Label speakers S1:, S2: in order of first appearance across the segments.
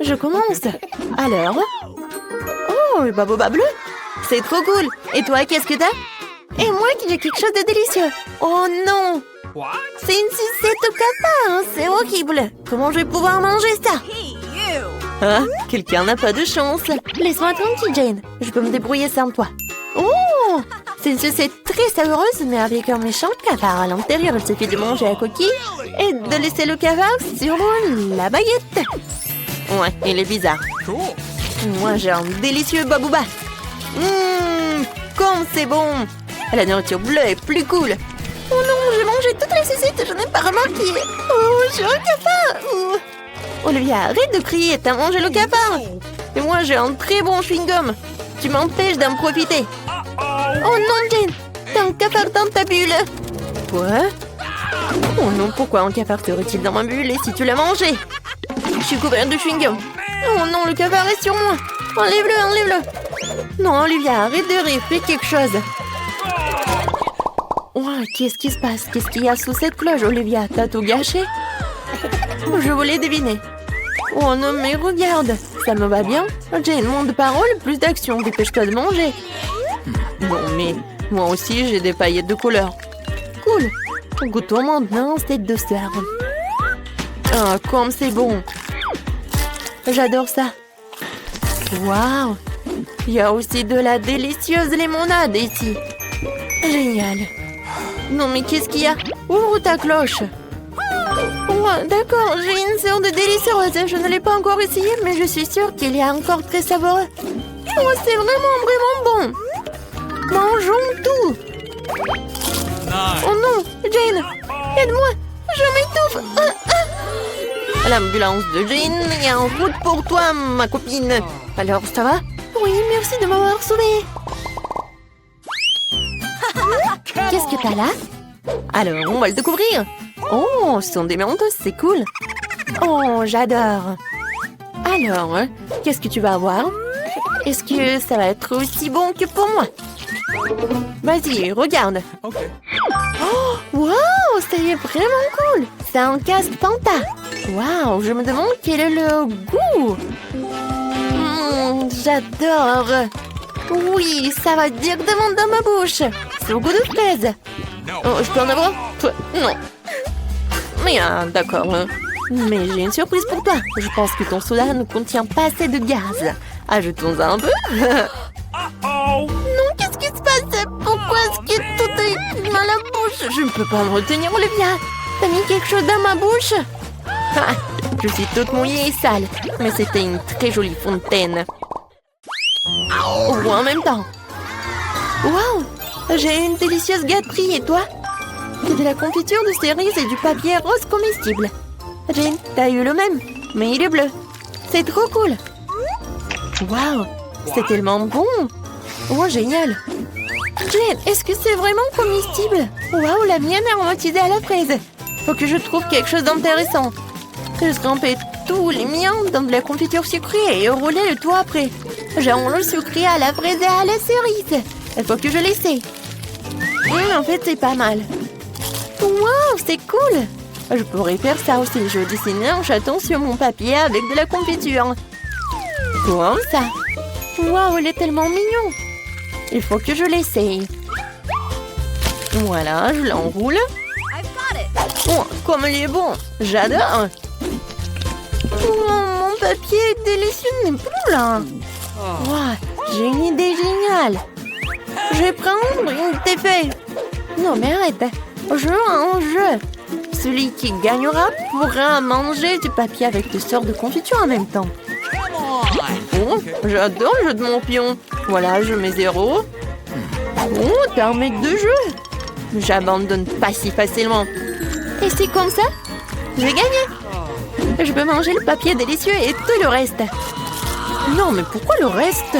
S1: Je commence. Alors? Oh, le baboba bleu. C'est trop cool. Et toi, qu'est-ce que t'as? Et moi, j'ai quelque chose de délicieux. Oh non! C'est une sucette au cafard. C'est horrible. Comment je vais pouvoir manger ça? Ah, quelqu'un n'a pas de chance. Laisse-moi tranquille, Jane. Je peux me débrouiller sans toi. Oh! C'est une sucette très savoureuse, mais avec un méchant cafard à l'intérieur. Il suffit de manger la coquille et de laisser le cafard sur la baguette. Ouais, il est bizarre. Moi, j'ai un délicieux babouba. Comme c'est bon! La nourriture bleue est plus cool. Oh non, j'ai mangé toutes les sucettes, je n'ai pas remarqué. Oh, j'ai un cafard. Olivia, arrête de crier, t'as mangé le cafard. Et moi, j'ai un très bon chewing-gum. Tu m'empêches d'en profiter. Oh non, Jane, t'as un cafard dans ta bulle. Quoi? Oh non, pourquoi un cafard serait-il dans ma bulle et si tu l'as mangé? Je suis couverte de chewing-gum. Oh non, le cafard est sur moi. Enlève-le, enlève-le. Non, Olivia, arrête de rire, fais quelque chose. Oh, qu'est-ce qui se passe? Qu'est-ce qu'il y a sous cette cloche, Olivia? T'as tout gâché? Je voulais deviner. Oh non, mais regarde, ça me va bien. Jane, moins de paroles, plus d'action. Dépêche-toi de manger. Bon, mais moi aussi, j'ai des paillettes de couleur. Cool. Goûtons maintenant cette douceur. Ah, comme c'est bon. J'adore ça. Waouh. Il y a aussi de la délicieuse limonade ici. Génial. Non, mais qu'est-ce qu'il y a? Ouvre ta cloche. Oh, d'accord, j'ai une sorte de délicieuse. Je ne l'ai pas encore essayé, mais je suis sûre qu'il est encore très savoureux. Oh, c'est vraiment bon. Mangeons tout. Oh non, Jane, aide-moi. Je m'étouffe. L'ambulance de Jane est en route pour toi, ma copine. Alors, ça va? Oui, merci de m'avoir sauvée. Qu'est-ce que t'as là? Alors, on va le découvrir. Oh, ce sont des mentos, c'est cool. Oh, j'adore. Alors, qu'est-ce que tu vas avoir? Est-ce que ça va être aussi bon que pour moi? Vas-y, regarde. Oh, wow, ça y est vraiment cool. C'est un casque Fanta. Wow, je me demande quel est le goût. J'adore. Oui, ça va directement dans ma bouche. C'est au goût de fraise. Oh, je peux en avoir? Non. Mais d'accord. Mais j'ai une surprise pour toi. Je pense que ton soda ne contient pas assez de gaz. Ajoutons un peu. Non, qu'est-ce qui se passe? Pourquoi est-ce que tout est dans la bouche? Je ne peux pas me retenir, Olivia. T'as mis quelque chose dans ma bouche? Ah, je suis toute mouillée et sale. Mais c'était une très jolie fontaine. Ou en même temps. Waouh! J'ai une délicieuse gâterie, et toi? C'est de la confiture de cerises et du papier rose comestible. Jane, t'as eu le même, mais il est bleu. C'est trop cool. Waouh! C'est tellement bon! Oh, génial! Jane, est-ce que c'est vraiment comestible? Waouh, la mienne est aromatisée à la fraise. Faut que je trouve quelque chose d'intéressant. Je trempais tous les miens dans de la confiture sucrée et roulais le tout après. Genre le sucré à la fraise et à la cerise. Il faut que je l'essaie. En fait, c'est pas mal. Waouh, c'est cool! Je pourrais faire ça aussi. Je dessinais un chaton sur mon papier avec de la confiture. Comme ça. Waouh, il est tellement mignon. Il faut que je l'essaye. Voilà, je l'enroule. Oh, comme il est bon. J'adore. Oh, mon papier est délicieux n'est plus là. Wow, j'ai une idée géniale. Je vais prendre une TP. Non, mais arrête. Jeu en jeu. Celui qui gagnera pourra manger du papier avec des sortes de confiture en même temps. Oh, j'adore le jeu de mon pion. Voilà, je mets 0. Oh, t'es un mec de jeu. J'abandonne pas si facilement. Et c'est comme ça, je vais gagner. Je peux manger le papier délicieux et tout le reste. Non, mais pourquoi le reste?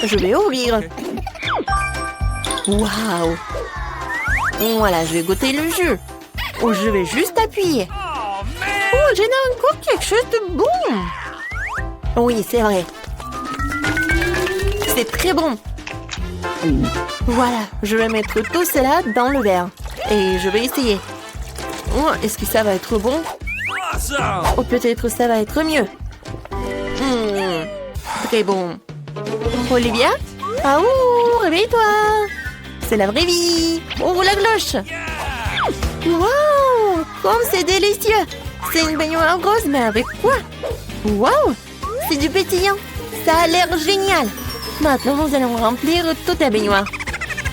S1: Je vais ouvrir. Waouh. Voilà, je vais goûter le jus. Oh, je vais juste appuyer. Oh, j'ai encore quelque chose de bon. Oui, c'est vrai. C'est très bon. Voilà, je vais mettre tout cela dans le verre. Et je vais essayer. Oh, est-ce que ça va être bon? Oh, peut-être ça va être mieux. Très bon. Olivia? Ah ouh, réveille-toi. C'est la vraie vie. Ouvre la cloche. Waouh, comme c'est délicieux. C'est une baignoire rose, mais avec quoi? Waouh, c'est du pétillant. Ça a l'air génial. Maintenant, nous allons remplir toute la baignoire.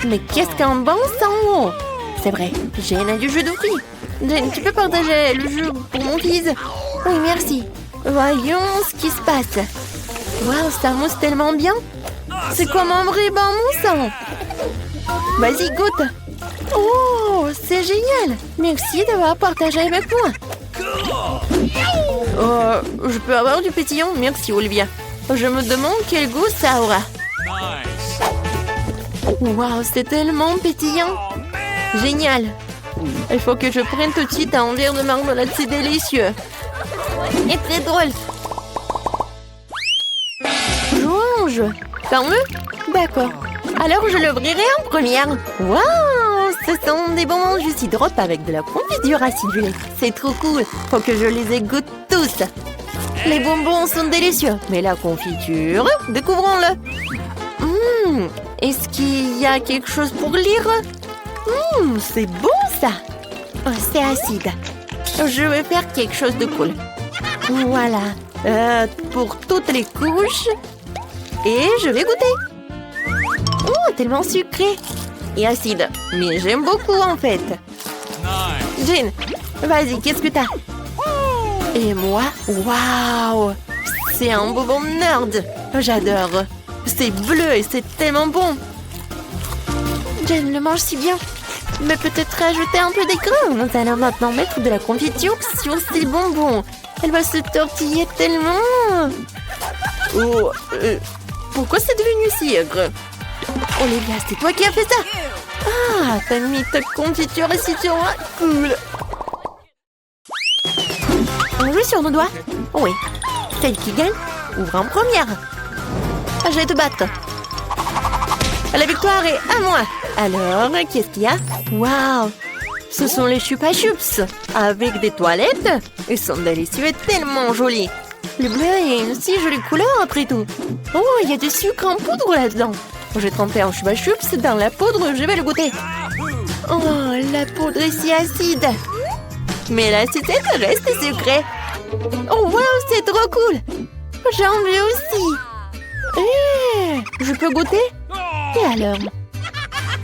S1: Mais qu'est-ce qu'un bon sang! C'est vrai, Jane a du jus de fruits. Jane, tu peux partager le jus pour mon fils? Oui, merci. Voyons ce qui se passe. Waouh, ça mousse tellement bien. C'est comme un vrai bon moussant. Vas-y, goûte. Oh, c'est génial. Merci d'avoir partagé avec moi. Je peux avoir du pétillant? Merci, Olivia. Je me demande quel goût ça aura. Waouh, c'est tellement pétillant. Génial. Il faut que je prenne tout de suite un verre de marmelade, c'est délicieux. Et très drôle. Jouons. Ferme-le. D'accord. Alors je l'ouvrirai en première. Waouh, ce sont des bonbons jus hydrope avec de la confiture acidulée. C'est trop cool. Faut que je les égoutte tous. Les bonbons sont délicieux. Mais la confiture, découvrons-le. Est-ce qu'il y a quelque chose pour lire? C'est bon ça. Oh, c'est acide. Je vais faire quelque chose de cool. Voilà. Pour toutes les couches. Et je vais goûter. Oh, tellement sucré. Et acide. Mais j'aime beaucoup en fait. Jane, vas-y, qu'est-ce que t'as? Et moi? Waouh! C'est un bonbon nerd. J'adore. C'est bleu et c'est tellement bon. Jane le mange si bien. Mais peut-être rajouter un peu d'écran. Nous allons maintenant mettre de la confiture sur ces bonbons. Elle va se tortiller tellement. Oh, pourquoi c'est devenu si aigre? Olivia, c'est toi qui as fait ça? Ah, t'as mis ta confiture ici sur moi. Cool. On joue sur nos doigts? Oui. Celle qui gagne ouvre en première. Je vais te battre. La victoire est à moi. Alors, qu'est-ce qu'il y a? Waouh! Ce sont les Chupa Chups avec des toilettes. Ils sont délicieux et tellement jolis. Le bleu est une si jolie couleur après tout. Oh, il y a du sucre en poudre là-dedans. J'ai trempé un Chupa Chups dans la poudre, je vais le goûter. Oh, la poudre est si acide. Mais la sucette reste sucrée. Oh, waouh, c'est trop cool. J'en veux aussi. Je peux goûter? Et alors?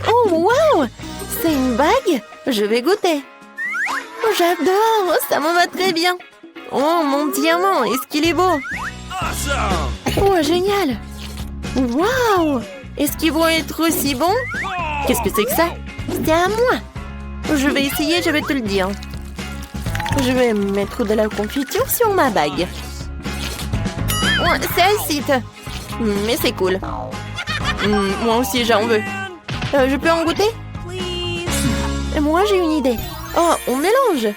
S1: Oh, waouh! C'est une bague? Je vais goûter. Oh, j'adore! Ça me va très bien. Oh, mon diamant, est-ce qu'il est beau? Oh, génial! Waouh! Est-ce qu'ils vont être aussi bons? Qu'est-ce que c'est que ça? C'est à moi. Je vais essayer, je vais te le dire. Je vais mettre de la confiture sur ma bague. Oh, c'est acide. Mais c'est cool. Moi aussi, j'en veux. Je peux en goûter? Moi, j'ai une idée. Oh, on mélange.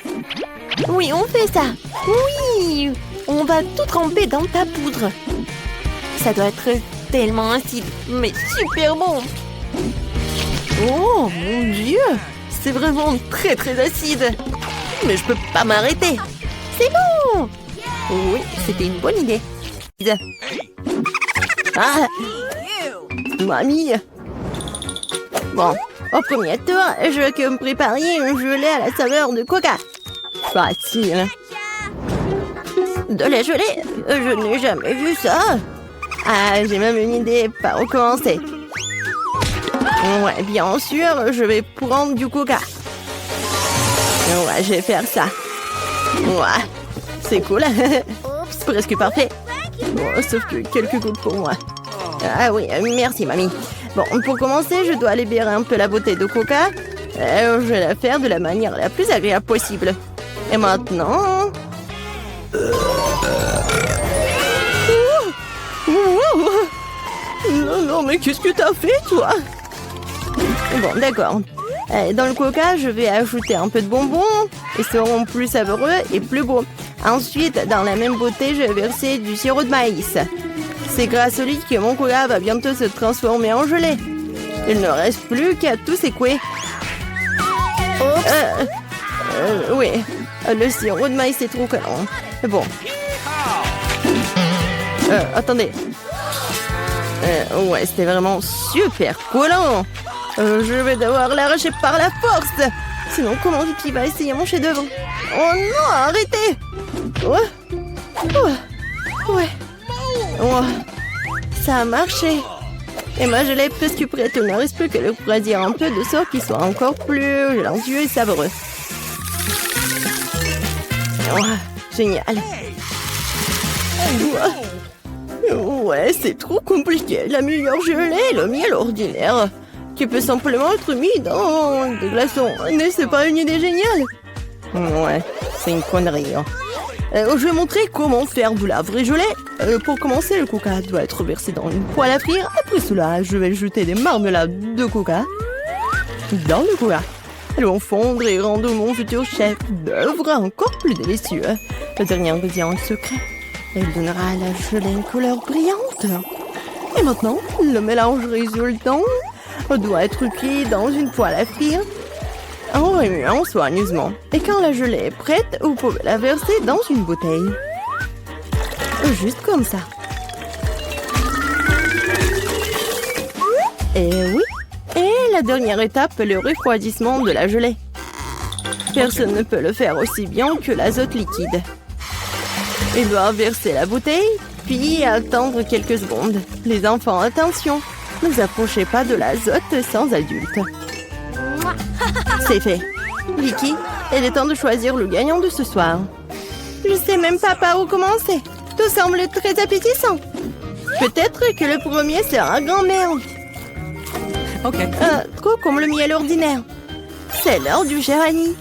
S1: Oui, on fait ça. Oui, on va tout tremper dans ta poudre. Ça doit être tellement acide, mais super bon. Oh, mon Dieu. C'est vraiment très, très acide. Mais je peux pas m'arrêter. C'est bon. Oui, c'était une bonne idée. Ah, mamie. Bon, au premier tour, je veux que me prépariez une gelée à la saveur de coca. Facile. De la gelée? Je n'ai jamais vu ça. Ah, j'ai même une idée par où commencer. Ouais, bien sûr, je vais prendre du coca. Ouais, je vais faire ça. Ouais, c'est cool. C'est presque parfait. Bon, sauf que quelques gouttes pour moi. Ah oui, merci mamie. Bon, pour commencer, je dois libérer un peu la bouteille de coca. Je vais la faire de la manière la plus agréable possible. Et maintenant... Non, non, mais qu'est-ce que t'as fait, toi? Bon, d'accord. Dans le coca, je vais ajouter un peu de bonbons. Ils seront plus savoureux et plus beaux. Ensuite, dans la même bouteille, je vais verser du sirop de maïs. C'est grâce au lit que mon coca va bientôt se transformer en gelée. Il ne reste plus qu'à tout secouer. Oui. Le sirop de maïs, c'est trop collant. Bon. Attendez. Ouais, c'était vraiment super collant. Je vais devoir l'arracher par la force. Sinon, comment Vicky va essayer mon chef-d'œuvre? Oh non, arrêtez! Ouais. Ça a marché. Et ma gelée est presque prête. Il ne reste plus que le refroidir un peu de sorte qu'il soit encore plus gélancieux et savoureux. Génial. Ouais, c'est trop compliqué. La meilleure gelée est le miel ordinaire, qui peut simplement être mis dans des glaçons. N'est-ce pas une idée géniale? Ouais, c'est une connerie. Je vais montrer comment faire de la vraie gelée. Pour commencer, le coca doit être versé dans une poêle à frire. Après cela, je vais jeter des marmelades de coca dans le coca. Elles vont fondre et rendre mon futur chef d'œuvre encore plus délicieux. Le dernier ingrédient secret. Il donnera à la gelée une couleur brillante. Et maintenant, le mélange résultant doit être cuit dans une poêle à frire en remuant soigneusement. Et quand la gelée est prête, vous pouvez la verser dans une bouteille. Juste comme ça. Et oui. Et la dernière étape, le refroidissement de la gelée. Personne ne peut le faire aussi bien que l'azote liquide. Il doit verser la bouteille, puis attendre quelques secondes. Les enfants, attention, ne vous approchez pas de l'azote sans adulte. C'est fait. Vicky, il est temps de choisir le gagnant de ce soir. Je sais même pas par où commencer. Tout semble très appétissant. Peut-être que le premier sera grand-mère.
S2: Ok.
S1: Trop comme le miel ordinaire. C'est l'heure du cher Annie.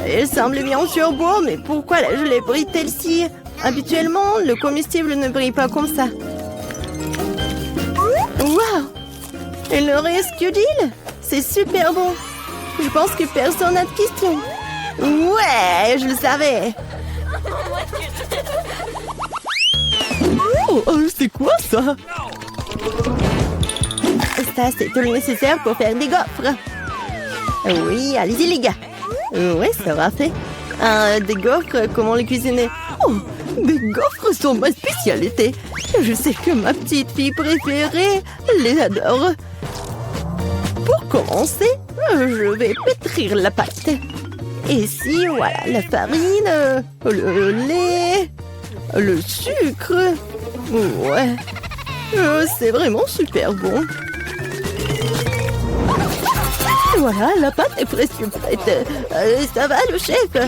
S1: Il semble bien sûr beau, mais pourquoi la gelée brille-t-elle si? Habituellement, le comestible ne brille pas comme ça. Waouh! Il ne reste que d'huile. C'est super bon. Je pense que personne n'a de questions. Ouais, je le savais. C'est quoi ça? Ça, c'est tout le nécessaire pour faire des gaufres. Oui, allez-y les gars. Oui, ça va fait. Des gaufres, comment les cuisiner? Oh, des gaufres sont ma spécialité. Je sais que ma petite fille préférée les adore. Pour commencer, je vais pétrir la pâte. Ici, voilà, la farine, le lait, le sucre. Ouais, c'est vraiment super bon. Voilà, la pâte est presque prête. Ça va, le chef? Pas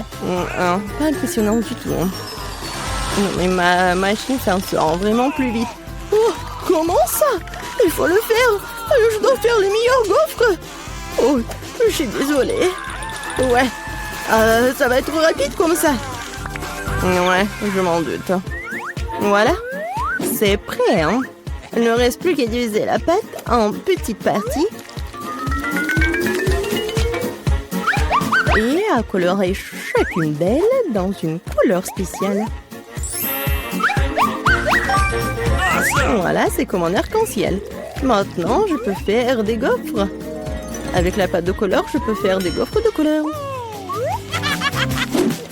S1: impressionnant du tout. Non, mais ma machine s'en sort vraiment plus vite. Oh, comment ça? Il faut le faire. Je dois faire les meilleurs gaufres. Oh, je suis désolée. Ouais, ça va être rapide comme ça. Ouais, je m'en doute. Voilà, c'est prêt, hein? Il ne reste plus qu'à diviser la pâte en petites parties. Et à colorer chacune d'elles dans une couleur spéciale. Voilà, c'est comme un arc-en-ciel. Maintenant, je peux faire des gaufres. Avec la pâte de couleur, je peux faire des gaufres de couleur.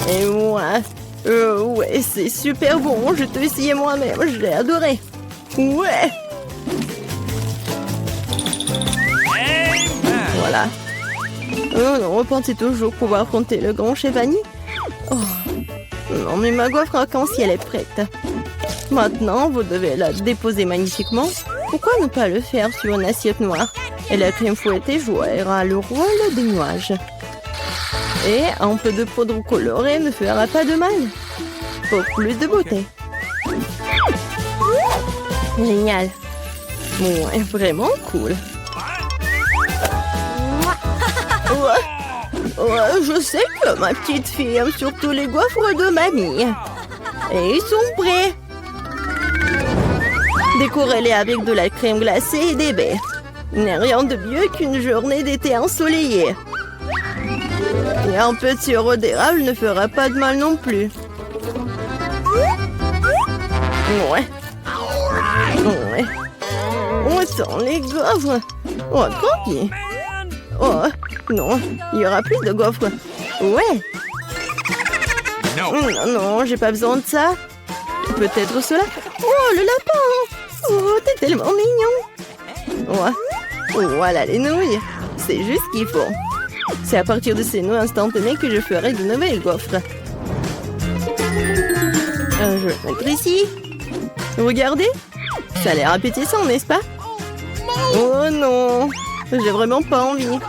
S1: Et ouais, c'est super bon. Je t'ai essayé moi-même, je l'ai adoré. Ouais. Voilà. On pensait toujours pouvoir affronter le grand chef Annie. Oh. Non, mais ma gaufre arc-en-ciel est prête. Maintenant, vous devez la déposer magnifiquement. Pourquoi ne pas le faire sur une assiette noire? Et la crème fouettée jouera le rôle des nuages. Et un peu de poudre colorée ne fera pas de mal. Pour plus de beauté. Génial. Ouais, vraiment cool. Ouais, je sais que ma petite fille aime surtout les gaufres de mamie. Et ils sont prêts. Décorez-les avec de la crème glacée et des baies. Il n'y a rien de mieux qu'une journée d'été ensoleillée. Et un peu de sirop d'érable ne fera pas de mal non plus. Ouais. On sent les gaufres. Oh, tant pis. Oh, non, il y aura plus de gaufres. Ouais. Non, non, j'ai pas besoin de ça. Peut-être cela. Oh, le lapin! Oh, t'es tellement mignon! Ouais. Voilà les nouilles. C'est juste ce qu'il faut. C'est à partir de ces nouilles instantanées que je ferai de nouvelles gaufres. Je vais le mettre ici. Regardez. Ça a l'air appétissant, n'est-ce pas? Oh non! J'ai vraiment pas envie.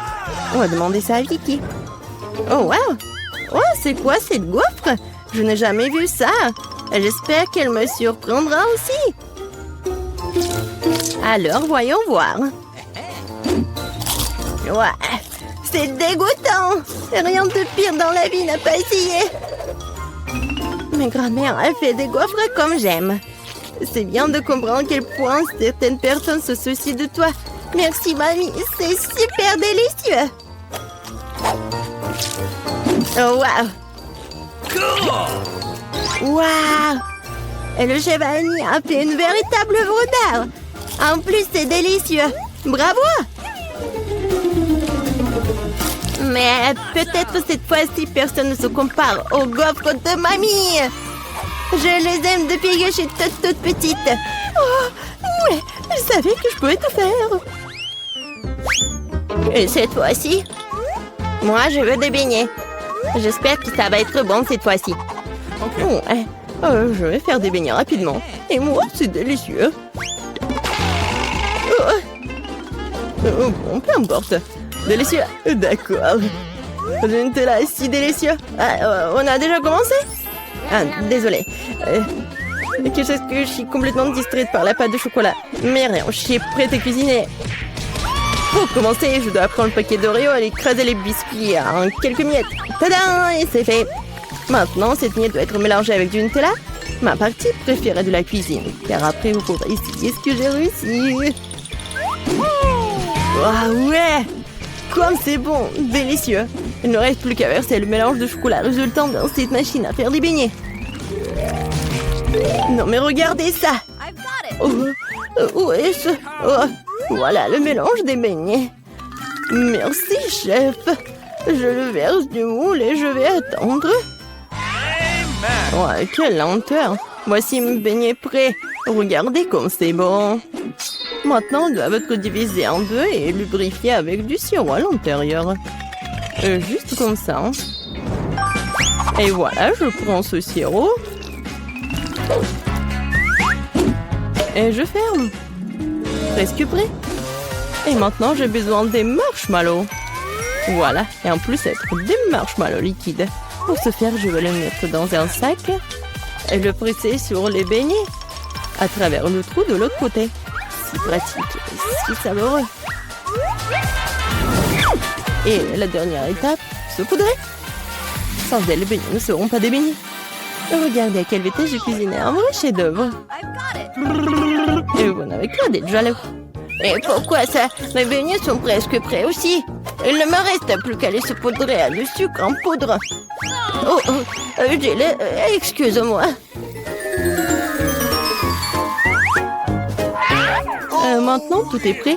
S1: On va demander ça à Vicky. Oh, wow! Oh, c'est quoi cette gaufre? Je n'ai jamais vu ça. J'espère qu'elle me surprendra aussi. Alors, voyons voir. Ouais, c'est dégoûtant. Rien de pire dans la vie n'a pas essayé. Ma grand-mère a fait des gaufres comme j'aime. C'est bien de comprendre à quel point certaines personnes se soucient de toi. Merci, mamie. C'est super délicieux. Oh, wow. Wow. Et le chef Annie a fait une véritable œuvre d'art. En plus, c'est délicieux. Bravo. Mais peut-être cette fois-ci, personne ne se compare aux gaufres de mamie. Je les aime depuis que je suis toute petite. Oh, ouais, je savais que je pouvais tout faire. Et cette fois-ci, moi, je veux des beignets. J'espère que ça va être bon cette fois-ci. Ouais, je vais faire des beignets rapidement. Et moi, c'est délicieux. Bon, peu importe. Délicieux. D'accord. Le Nutella est si délicieux. On a déjà commencé? Désolée. Qu'est-ce que je suis complètement distraite par la pâte de chocolat. Mais rien, je suis prête à cuisiner. Pour commencer, je dois prendre le paquet d'Oreo et écraser les biscuits en quelques miettes. Tadam! Et c'est fait. Maintenant, cette miette doit être mélangée avec du Nutella. Ma partie préférée de la cuisine. Car après, vous pourrez essayer ce que j'ai réussi. Ah ouais! Comme c'est bon! Délicieux! Il ne reste plus qu'à verser le mélange de chocolat résultant dans cette machine à faire des beignets. Non mais regardez ça! Où est-ce? Oh, voilà le mélange des beignets. Merci, chef. Je le verse du moule et je vais attendre. Ouais, quelle lenteur. Voici mes beignets prêts. Regardez comme c'est bon. Maintenant, ils doivent être divisés en deux et lubrifiés avec du sirop à l'intérieur. Juste comme ça. Et voilà, je prends ce sirop. Et je ferme. Presque prêt. Et maintenant, j'ai besoin des marshmallows. Voilà. Et en plus, être des marshmallows liquides. Pour ce faire, je vais les mettre dans un sac et le presser sur les beignets à travers le trou de l'autre côté. Si pratique, si savoureux. Et la dernière étape, saupoudrer. Sans elle, les beignets ne seront pas des beignets. Regardez à quelle vitesse j'ai cuisiné un vrai chef-d'œuvre. Et vous n'avez qu'à d'être jaloux. Et pourquoi ça? Mes beignets sont presque prêts aussi. Il ne me reste plus qu'à les saupoudrer à du sucre en poudre. Gilles, excuse-moi. Maintenant, tout est prêt.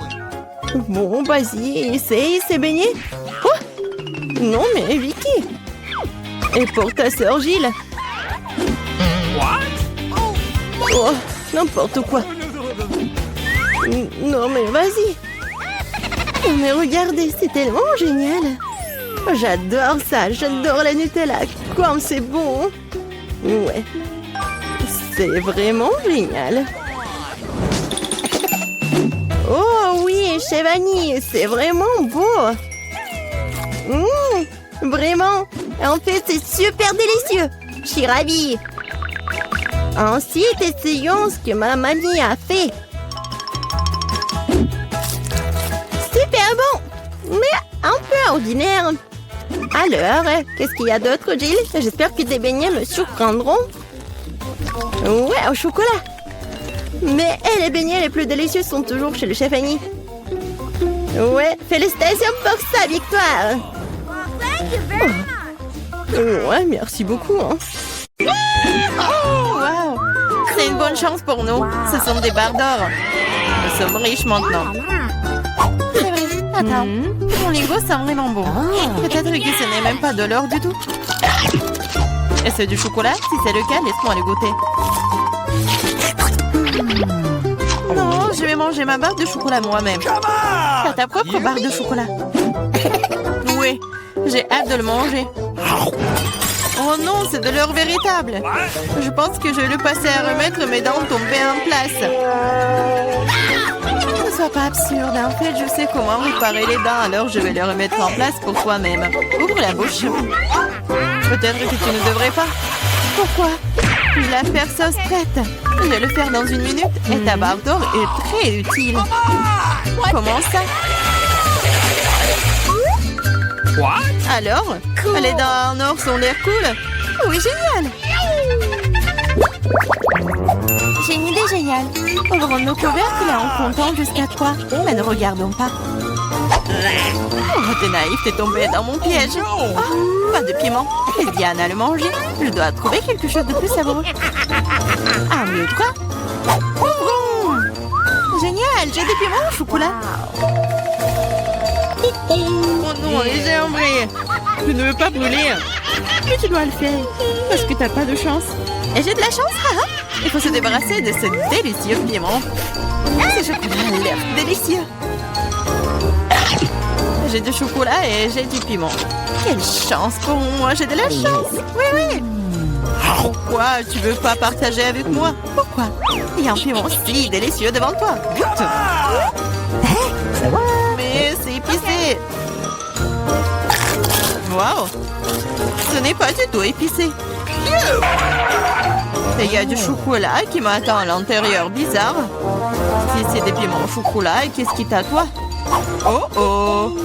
S1: Bon, vas-y, essaye ces beignets. Oh! Non, mais Vicky. Et pour ta sœur Gilles. Oh, n'importe quoi. Non, mais vas-y. Mais regardez, c'est tellement génial. J'adore ça, j'adore la Nutella. Comme c'est bon. Ouais. C'est vraiment génial. Oh oui, chef Annie, c'est vraiment beau. Vraiment. En fait, c'est super délicieux. Je suis ravie. Ensuite, essayons ce que ma mamie a fait. Super bon, mais un peu ordinaire. Alors, qu'est-ce qu'il y a d'autre, Gilles? J'espère que tes beignets me surprendront. Ouais, au chocolat. Mais les beignets les plus délicieux sont toujours chez le chef Annie. Ouais, félicitations pour sa victoire. Oh. Ouais, merci beaucoup. Hein. Oh, wow. C'est une bonne chance pour nous. Ce sont des barres d'or. Nous sommes riches maintenant. C'est vrai. Attends, ton Lego sent vraiment bon. Peut-être que ce n'est même pas de l'or du tout. Est-ce du chocolat? Si c'est le cas, laisse-moi le goûter. Non, je vais manger ma barre de chocolat moi-même. Fais ta propre barre de chocolat. Oui, j'ai hâte de le manger. Oh non, c'est de l'or véritable. Je pense que je vais le passer à remettre mes dents tombées en place. Ne sois pas absurde. En fait, je sais comment réparer les dents, alors je vais les remettre en place pour toi-même. Ouvre la bouche. Peut-être que tu ne devrais pas. Pourquoi? Je la faire sauce prête. Je vais le faire dans 1 minute et ta barre d'or est très utile. Comment ça? Alors, les dents en or sont l'air cool? Oui, génial! J'ai une idée géniale. Ouvrons nos couvercles en comptant jusqu'à 3. Mais ne regardons pas. Oh, t'es naïf, t'es tombé dans mon piège. Oh, pas de piment. Et Diana le manger. Je dois trouver quelque chose de plus savoureux. Ah, mieux quoi? Génial, j'ai des piments au chocolat. Oh non, j'ai embrayé. Je ne veux pas brûler. Mais tu dois le faire. Parce que t'as pas de chance. Et j'ai de la chance, haha. Il faut se débarrasser de ce délicieux piment. Ce chocolat a l'air délicieux. J'ai du chocolat et j'ai du piment. Quelle chance pour moi, j'ai de la chance. Oui, oui. Pourquoi tu veux pas partager avec moi? Pourquoi? Il y a un piment si délicieux devant toi. Goûte. Mais c'est épicé. Waouh. Ce n'est pas du tout épicé. Et il y a du chocolat qui m'attend à l'intérieur. Bizarre. Si c'est des piments au chocolat, qu'est-ce qui t'attend? Oh oh.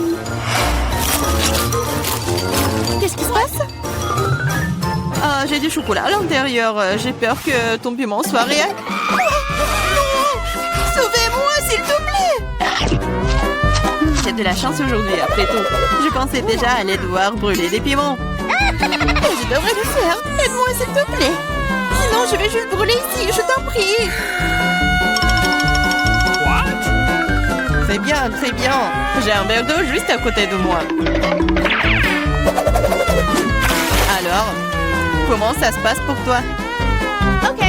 S1: Qu'est-ce qui se passe? Ah, j'ai du chocolat à l'intérieur. J'ai peur que ton piment soit réel. Oh, non! Sauvez-moi, s'il te plaît! J'ai de la chance aujourd'hui, après tout. Je pensais déjà aller devoir brûler des piments. Et je devrais le faire. Aide-moi, s'il te plaît. Sinon, je vais juste brûler ici, je t'en prie. Très bien, très bien. J'ai un verre d'eau juste à côté de moi. Alors, comment ça se passe pour toi? Ok.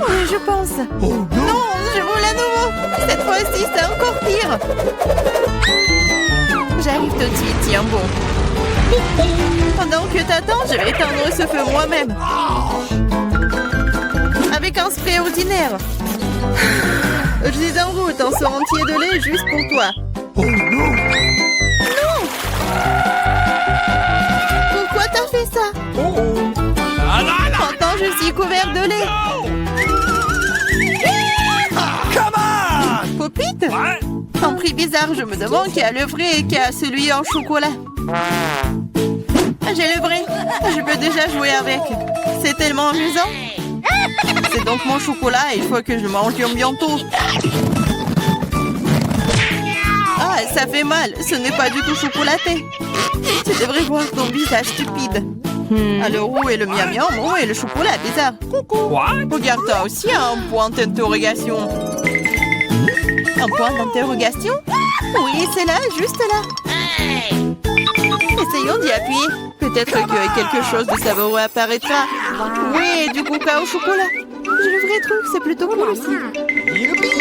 S1: Oui, je pense. Oh, non, je roule à nouveau. Cette fois-ci, c'est encore pire. J'arrive tout de suite, tiens bon. Pendant que t'attends, je vais éteindre ce feu moi-même. Avec un spray ordinaire. Je suis en route, un seau entier de lait juste pour toi. Oh non! Non! Pourquoi t'as fait ça? Pourtant, je suis couvert de lait. Popite? Un prix bizarre, je me demande qui a le vrai et qui a celui en chocolat. J'ai le vrai. Je peux déjà jouer avec. C'est tellement amusant. C'est donc mon chocolat et il faut que je le mange bientôt. Ah, ça fait mal. Ce n'est pas du tout chocolaté. Tu devrais voir ton visage stupide. Alors, où est le miam miam? Où est le chocolat bizarre? Regarde, toi aussi un point d'interrogation. Un point d'interrogation? Oui, c'est là, juste là. Essayons d'y appuyer. Peut-être que quelque chose de savoureux apparaîtra. Oui, du coca au chocolat. J'ai le vrai truc, c'est plutôt cool aussi.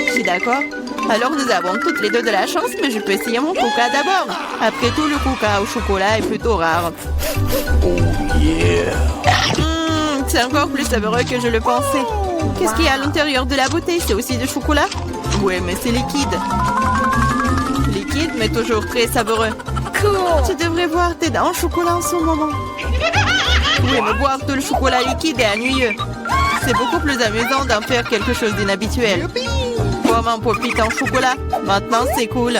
S1: Je suis d'accord. Alors nous avons toutes les deux de la chance, mais je peux essayer mon coca d'abord. Après tout, le coca au chocolat est plutôt rare. C'est encore plus savoureux que je le pensais. Qu'est-ce qu'il y a à l'intérieur de la bouteille? C'est aussi du chocolat? Ouais, mais c'est liquide. Liquide, mais toujours très savoureux. Tu devrais voir tes dents en chocolat en ce moment. Oui, mais boire tout le chocolat liquide est ennuyeux. C'est beaucoup plus amusant d'en faire quelque chose d'inhabituel. Comme un pop-it en chocolat. Maintenant, c'est cool.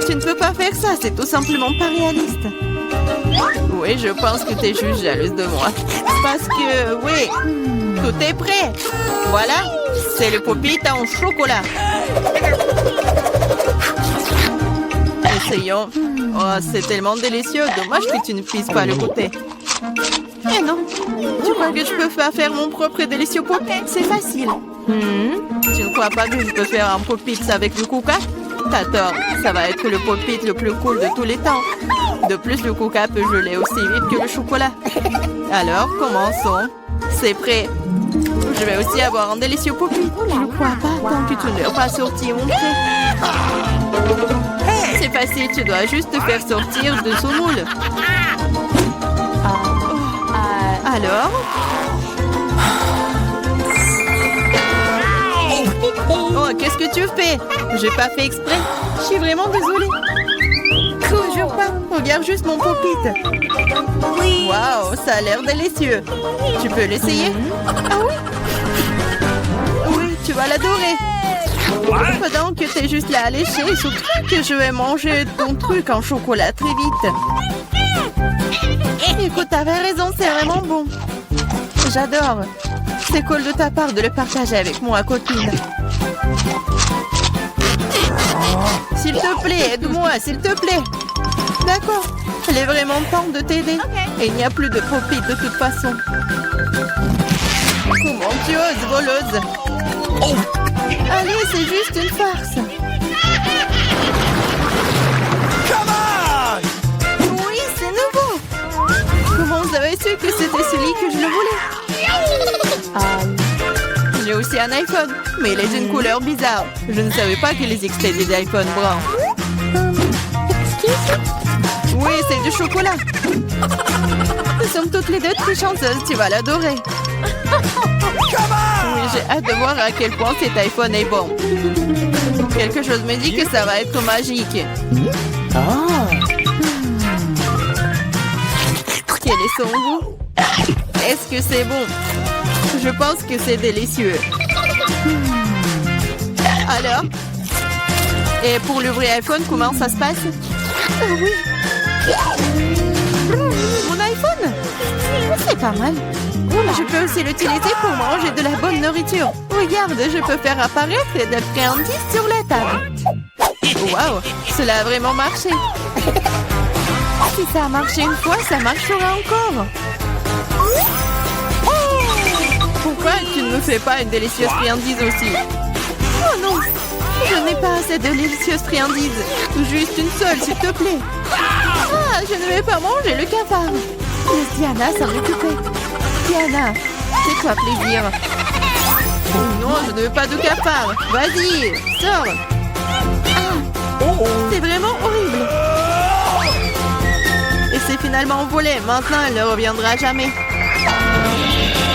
S1: Tu ne peux pas faire ça, c'est tout simplement pas réaliste. Oui, je pense que tu es juste jalouse de moi. Parce que, oui, tout est prêt. Voilà, c'est le pop-it en chocolat. Essayons. Oh, c'est tellement délicieux. Dommage que tu ne puisses pas le goûter. Eh non. Tu crois que je peux faire mon propre délicieux pop-it? C'est facile. Tu ne crois pas que je peux faire un pop-it avec le coca? T'as tort. Ça va être le pop-it le plus cool de tous les temps. De plus, le coca peut geler aussi vite que le chocolat. Alors, commençons. C'est prêt. Je vais aussi avoir un délicieux poppy. Je ne crois pas tant que tu n'as pas sorti mon prêt. C'est facile, tu dois juste te faire sortir de son moule. Alors? Oh, qu'est-ce que tu fais? J'ai pas fait exprès. Je suis vraiment désolée. Toujours pas. Regarde juste mon pop-it. Waouh, ça a l'air délicieux. Tu peux l'essayer? Ah oui? Oui, tu vas l'adorer. Pendant que t'es juste là à lécher, surtout que je vais manger ton truc en chocolat très vite. Écoute, t'avais raison, c'est vraiment bon. J'adore. C'est cool de ta part de le partager avec moi, copine. S'il te plaît, aide-moi, s'il te plaît. D'accord. Il est vraiment temps de t'aider. Et il n'y a plus de profit de toute façon. Comment tu oses, voleuse? Allez, c'est juste une farce. Oui, c'est nouveau. Comment vous avez su que c'était celui que je le voulais? J'ai aussi un iPhone, mais il est d'une couleur bizarre. Je ne savais pas qu'il existait des iPhones bruns. Oui, c'est du chocolat. Nous sommes toutes les deux très chanceuses, tu vas l'adorer. Oui, j'ai hâte de voir à quel point cet iPhone est bon. Quelque chose me dit que ça va être magique. Quel est son goût? Est-ce que c'est bon? Je pense que c'est délicieux. Alors? Et pour le vrai iPhone, comment ça se passe? Oui. Mon iPhone? C'est pas mal. Je peux aussi l'utiliser pour manger de la bonne nourriture. Regarde, je peux faire apparaître des friandises sur la table. Waouh, cela a vraiment marché. Si ça a marché une fois, ça marchera encore. Pourquoi tu ne me fais pas une délicieuse friandise aussi? Oh non, je n'ai pas assez de délicieuses friandises. Juste une seule, s'il te plaît. Ah, je ne vais pas manger le cafard. Laisse Diana s'en occuper. Diana, fais-toi plaisir. Non, je ne veux pas de cafard. Vas-y, sors. C'est vraiment horrible. Et c'est finalement volé. Maintenant, elle ne reviendra jamais.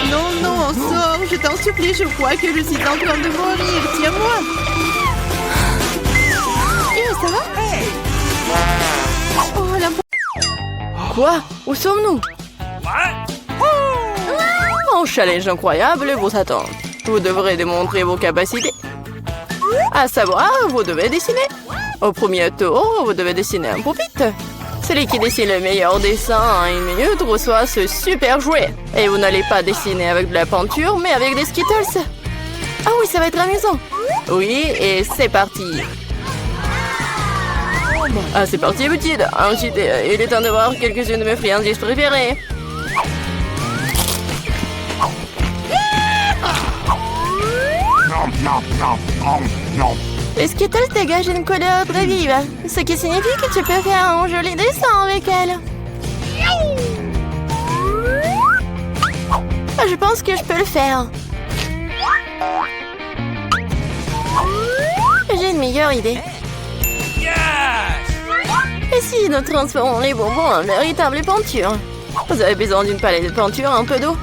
S1: Non, non, sors. Je t'en supplie, je crois que je suis en train de mourir. Tiens-moi. Ça va? Oh, la... Quoi? Où sommes-nous? Un challenge incroyable vous attend. Vous devrez démontrer vos capacités. À savoir, vous devez dessiner. Au premier tour, vous devez dessiner un pupitre. Celui qui dessine le meilleur dessin en 1 minute reçoit ce super jouet. Et vous n'allez pas dessiner avec de la peinture, mais avec des Skittles. Ah oui, ça va être amusant. Oui, et c'est parti. Ah, c'est parti, petite. Ensuite, il est temps de voir quelques-unes de mes friandises préférées. Les Skittles dégagent une couleur très vive, ce qui signifie que tu peux faire un joli dessin avec elles. Je pense que je peux le faire. J'ai une meilleure idée. Et si nous transformons les bonbons en véritable peinture? Vous avez besoin d'une palette de peinture, un peu d'eau.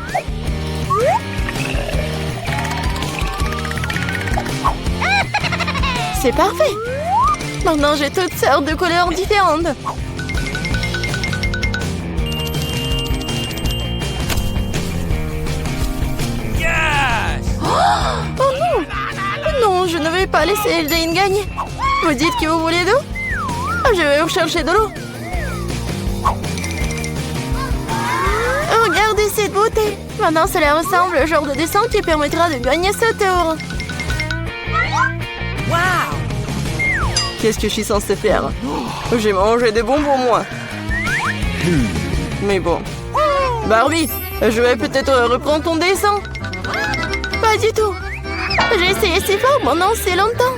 S1: C'est parfait. Maintenant, j'ai toutes sortes de couleurs différentes. Oh non! Non, je ne vais pas laisser Jane gagner. Vous dites que vous voulez d'eau? Je vais vous chercher de l'eau. Regardez cette beauté. Maintenant, cela ressemble au genre de dessin qui permettra de gagner ce tour. Qu'est-ce que je suis censée faire? J'ai mangé des bonbons, moi. Mais bon. Barbie, je vais peut-être reprendre ton dessin. Pas du tout. J'ai essayé si fort pendant si longtemps.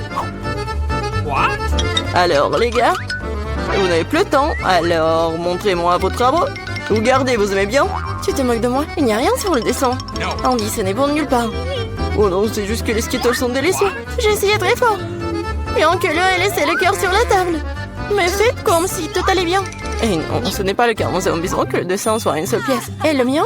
S1: Alors, les gars, Vous n'avez plus le temps, alors montrez-moi vos travaux. Regardez, vous aimez bien? Tu te moques de moi? Il n'y a rien sur le dessin. Andy, ce n'est bon de nulle part. Oh non, c'est juste que les Skittles sont délicieux. J'ai essayé très fort. Bien que l'un ait laissé le cœur sur la table. Mais faites comme si tout allait bien. Et non, ce n'est pas le cas. Nous avons besoin que le dessin soit une seule pièce. Et le mien?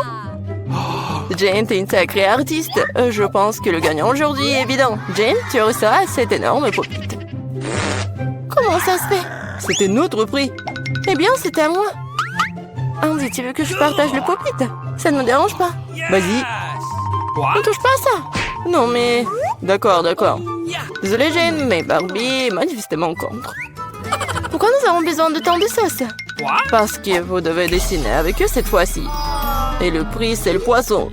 S1: Jane, t'es une sacrée artiste. Je pense que le gagnant aujourd'hui est évident. Jane, tu reçois cet énorme pop-it. Comment ça se fait? C'était notre prix. Eh bien, c'était à moi. Andy, tu veux que je partage le pop-it? Ça ne me dérange pas. Vas-y. Ne touche pas à ça. Non, mais... D'accord. Désolée, Jane, mais Barbie est manifestement contre. Pourquoi nous avons besoin de tant de sauce? Parce que vous devez dessiner avec eux cette fois-ci. Et le prix, c'est le poisson.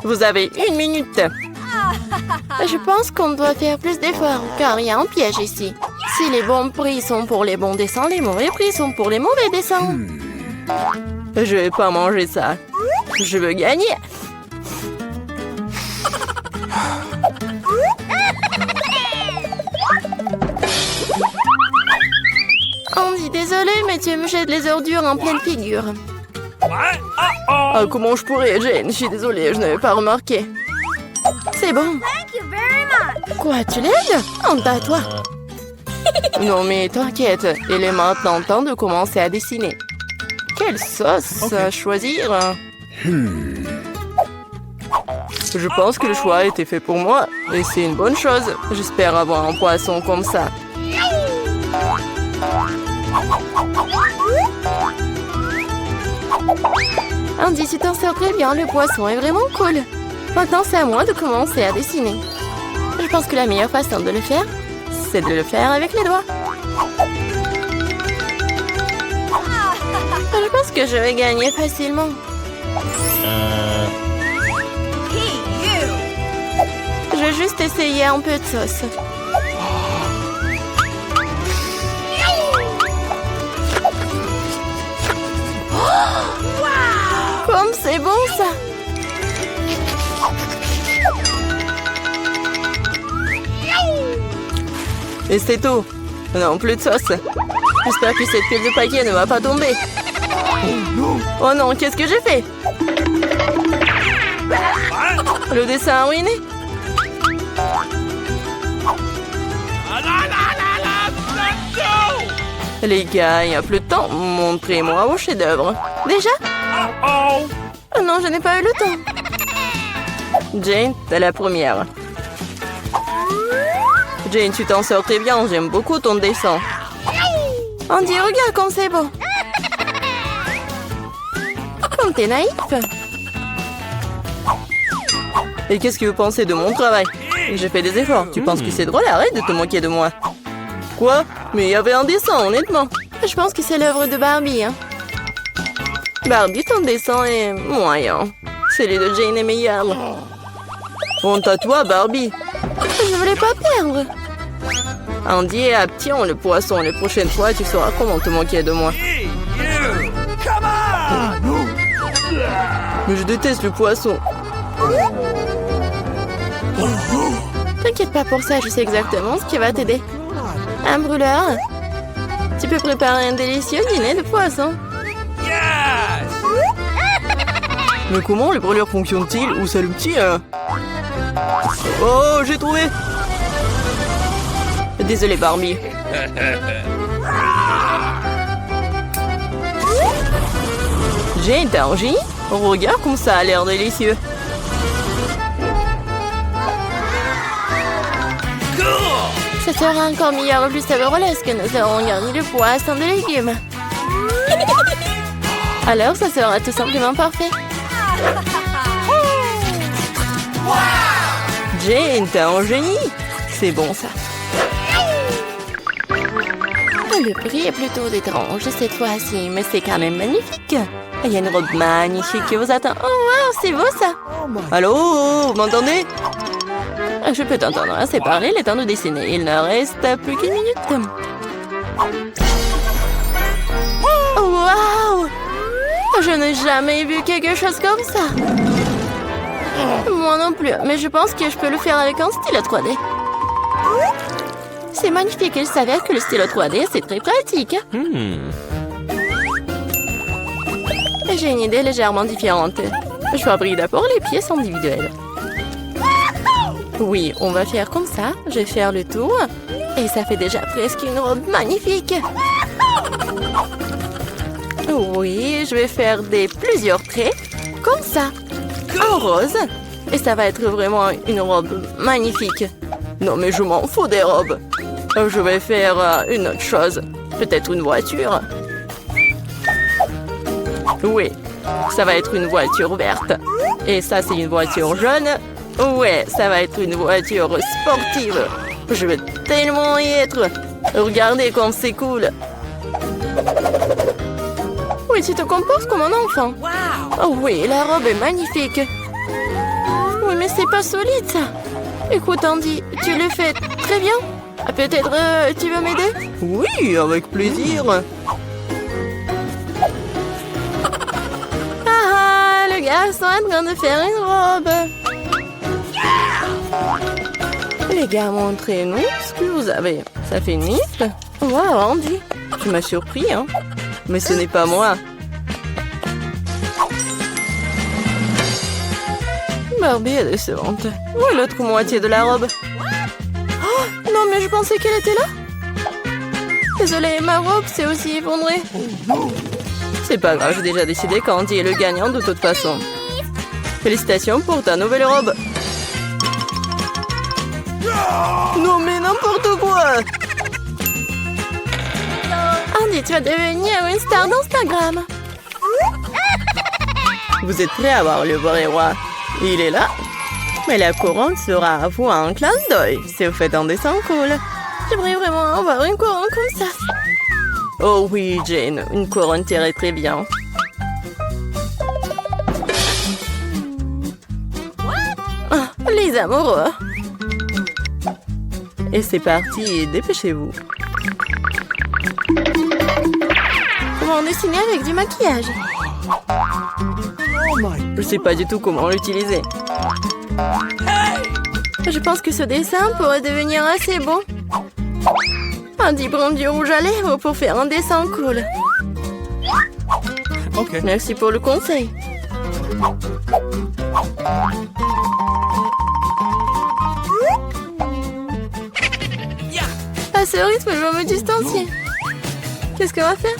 S1: Vous avez 1 minute. Je pense qu'on doit faire plus d'efforts, car il y a un piège ici. Si les bons prix sont pour les bons dessins, les mauvais prix sont pour les mauvais dessins. Je vais pas manger ça. Je veux gagner. Andy, désolé, mais tu me jettes les ordures en pleine figure. Ah, comment je pourrais, Jane? Je suis désolée, je n'avais pas remarqué. C'est bon. Quoi, tu l'aides? Honte à toi. Non, mais t'inquiète, il est maintenant temps de commencer à dessiner. Quelle sauce à choisir? Je pense que le choix a été fait pour moi, et c'est une bonne chose. J'espère avoir un poisson comme ça. Andy, tu t'en sors très bien, le poisson est vraiment cool. Maintenant, c'est à moi de commencer à dessiner. Je pense que la meilleure façon de le faire, c'est de le faire avec les doigts. Je pense que je vais gagner facilement. Je vais juste essayer un peu de sauce. Comme c'est bon ça! Et c'est tout. Non, plus de sauce. J'espère que cette pile de paquets ne va pas tomber. Oh non, qu'est-ce que j'ai fait? Le dessin a ruiné. Les gars, il n'y a plus de temps. Montrez-moi vos chefs-d'œuvre. Déjà? Oh non, je n'ai pas eu le temps. Jane, t'es la première. Jane, tu t'en sors très bien. J'aime beaucoup ton dessin. Andy, regarde comme c'est beau. Comme t'es naïf. Et qu'est-ce que vous pensez de mon travail? J'ai fait des efforts. Tu penses que c'est drôle? Arrête de te moquer de moi. Quoi? Mais il y avait un dessin, honnêtement. Je pense que c'est l'œuvre de Barbie. Hein. Barbie, ton dessin est moyen. Celui de Jane est meilleur. Honte à toi, Barbie. Je voulais pas perdre. Andy et Aption, le poisson. Les prochaines fois, tu sauras comment te moquer de moi. Mais je déteste le poisson. T'inquiète pas pour ça, je sais exactement ce qui va t'aider. Un brûleur. Tu peux préparer un délicieux dîner de poisson. Mais comment le brûleur fonctionne-t-il? Où ça le tient? Oh, j'ai trouvé! Désolé, Barbie. Jane, t'as un génie? Regarde comme ça a l'air délicieux. Ça sera encore meilleur et plus savoureux lorsque nous aurons garni le poisson de légumes. Alors, ça sera tout simplement parfait. Jane, t'es un génie. C'est bon, ça. Le prix est plutôt étrange cette fois-ci, mais c'est quand même magnifique. Il y a une robe magnifique qui vous attend. Oh, wow, c'est beau, ça. Allô, vous m'entendez? Je peux t'entendre assez parler, il est temps de dessiner. Il ne reste plus qu'une minute. Wow! Je n'ai jamais vu quelque chose comme ça. Moi non plus, mais je pense que je peux le faire avec un stylo 3D. C'est magnifique, il s'avère que le stylo 3D, c'est très pratique. J'ai une idée légèrement différente. Je fabrique d'abord les pièces individuelles. Oui, on va faire comme ça. Je vais faire le tour. Et ça fait déjà presque une robe magnifique. Oui, je vais faire plusieurs traits. Comme ça. En rose. Et ça va être vraiment une robe magnifique. Non, mais je m'en fous des robes. Je vais faire une autre chose. Peut-être une voiture. Oui, ça va être une voiture verte. Et ça, c'est une voiture jaune. Ouais, ça va être une voiture sportive. Je veux tellement y être. Regardez comme c'est cool. Oui, tu te comportes comme un enfant. Oh oui, la robe est magnifique. Oui, mais c'est pas solide, ça. Écoute, Andy, tu le fais très bien. Peut-être tu veux m'aider? Oui, avec plaisir. Ah, le garçon est en train de faire une robe. Les gars, montrez-nous ce que vous avez. Ça fait une liste. Wow, Andy, tu m'as surpris, hein? Mais ce n'est pas moi. Barbie est décevante. Où est l'autre moitié de la robe? Oh, non, mais je pensais qu'elle était là. Désolée, ma robe s'est aussi effondrée. C'est pas grave, j'ai déjà décidé qu'Andy est le gagnant de toute façon. Félicitations pour ta nouvelle robe. Non, mais n'importe quoi! Andy, tu vas devenir une star d'Instagram. Vous êtes prêts à voir le vrai roi? Il est là. Mais la couronne sera à vous en clin d'œil si vous faites un dessin cool. J'aimerais vraiment avoir une couronne comme ça. Oh oui, Jane, une couronne t'irait très bien. Ah, les amoureux. Et c'est parti, dépêchez-vous. Comment dessiner avec du maquillage? Je sais pas du tout comment l'utiliser. Je pense que ce dessin pourrait devenir assez beau. Andy prend du rouge à lèvres pour faire un dessin cool.
S2: Okay.
S1: Merci pour le conseil. À ce rythme, je vais me distancier. Qu'est-ce qu'on va faire?